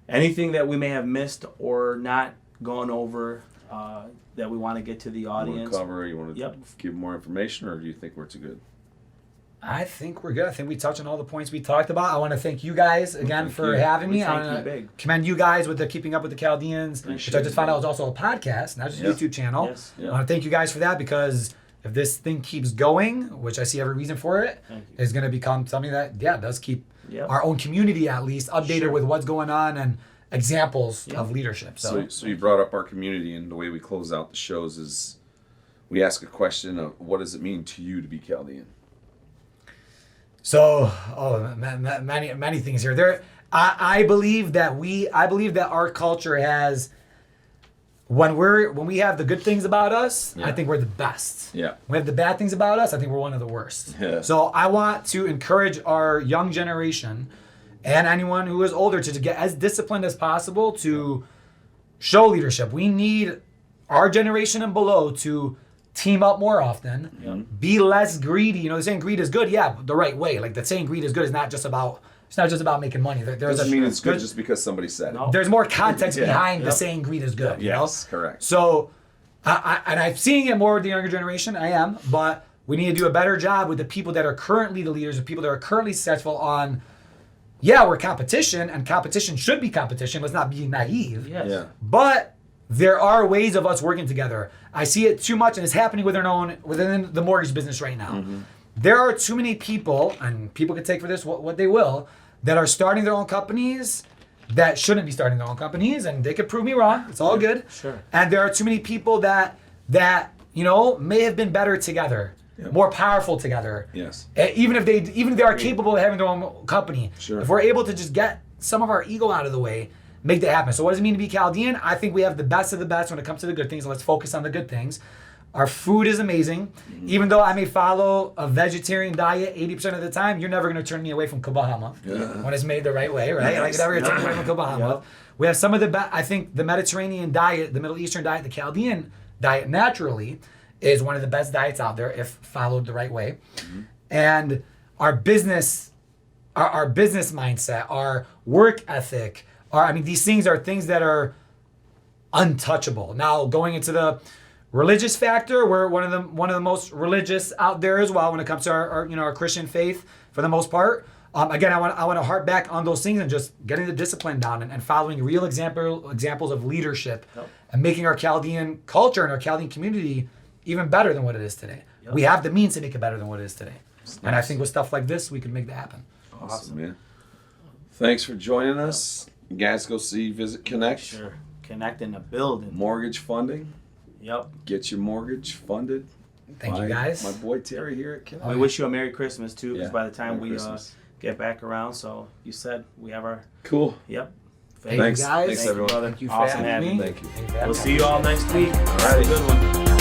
anything that we may have missed or not gone over that we want to get to the
You want to
audience?
cover? You want to
Yep.
give more information, or do you think we're too good?
I think we're good. I think we touched on all the points we talked about. I want to thank you guys again
Thank
for
you.
having me.
We
I
thank
want
you
to
big.
commend you guys with the Keeping Up with the Chaldeans, which
Appreciate
I just
it,
found out
man.
was also a podcast, not just a
Yeah.
YouTube channel.
Yes.
Yeah.
I want to thank you guys for that, because if this thing keeps going, which I see every reason for it,
Thank you.
is going to become something that, does keep
Yep.
our own community at least updated
Sure.
with what's going on and examples
Yeah.
of leadership. So,
So you brought up our community, and the way we close out the shows is we ask a question of what does it mean to you to be Chaldean?
many things here. I believe that our culture has, when we have the good things about us, I
Yeah.
think we're the best.
Yeah.
When we have the bad things about us, I think we're one of the worst.
Yeah.
So I want to encourage our young generation and anyone who is older to get as disciplined as possible to show leadership. We need our generation and below to team up more often, be less greedy. The saying greed is good, yeah, but the right way. Like the saying greed is good is not just about making money. There's
Doesn't
a
mean it's good just because somebody said it.
No.
there's more context
Yeah.
behind the
Yep.
saying greed is good.
Yes, correct.
So, I'm seeing it more with the younger generation. I am, but we need to do a better job with the people that are currently the leaders, the people that are currently successful on. Yeah, we're competition, and competition should be competition. Let's not be naive.
Yes.
Yeah.
But there are ways of us working together. I see it too much, and it's happening within the mortgage business right now. There are too many people, and people can take for this what they will, that are starting their own companies that shouldn't be starting their own companies, and they could prove me wrong. It's all good.
Sure.
And there are too many people that may have been better together, more powerful together.
Yes.
Even if they are capable of having their own company.
Sure.
If we're able to just get some of our ego out of the way, make that happen. So what does it mean to be Chaldean? I think we have the best of the best when it comes to the good things. Let's focus on the good things. Our food is amazing. Even though I may follow a vegetarian diet 80% of the time, you're never going to turn me away from kibbeh when it's made the right way, right? Like, you're never going to turn me away from kibbeh.
Yeah.
We have some of the best. I think the Mediterranean diet, the Middle Eastern diet, the Chaldean diet naturally is one of the best diets out there if followed the right way. And our business mindset, our work ethic, these things are things that are untouchable. Now, going into the religious factor, we're one of the most religious out there as well when it comes to our Christian faith for the most part. Again, I want to harp back on those things and just getting the discipline down and following real examples of leadership and making our Chaldean culture and our Chaldean community even better than what it is today. We have the means to make it better than what it is today. And I think with stuff like this, we can make that happen.
Awesome, man. Thanks for joining us. You guys go visit Connect.
Sure. Connect in the building.
Mortgage funding.
Yep.
Get your mortgage funded.
Thank you, guys.
My boy Terry here at Connect.
We wish you a Merry Christmas too, because by the time
Merry
we
Christmas.
get back around, so you said we have our
Cool.
Yep.
Thank you, guys.
Thanks everyone.
Brother.
Thank you for
Awesome
having
having
me.
you.
Thank you.
Thank you for having
We'll
me.
see you all next week.
All right.
Have a good one.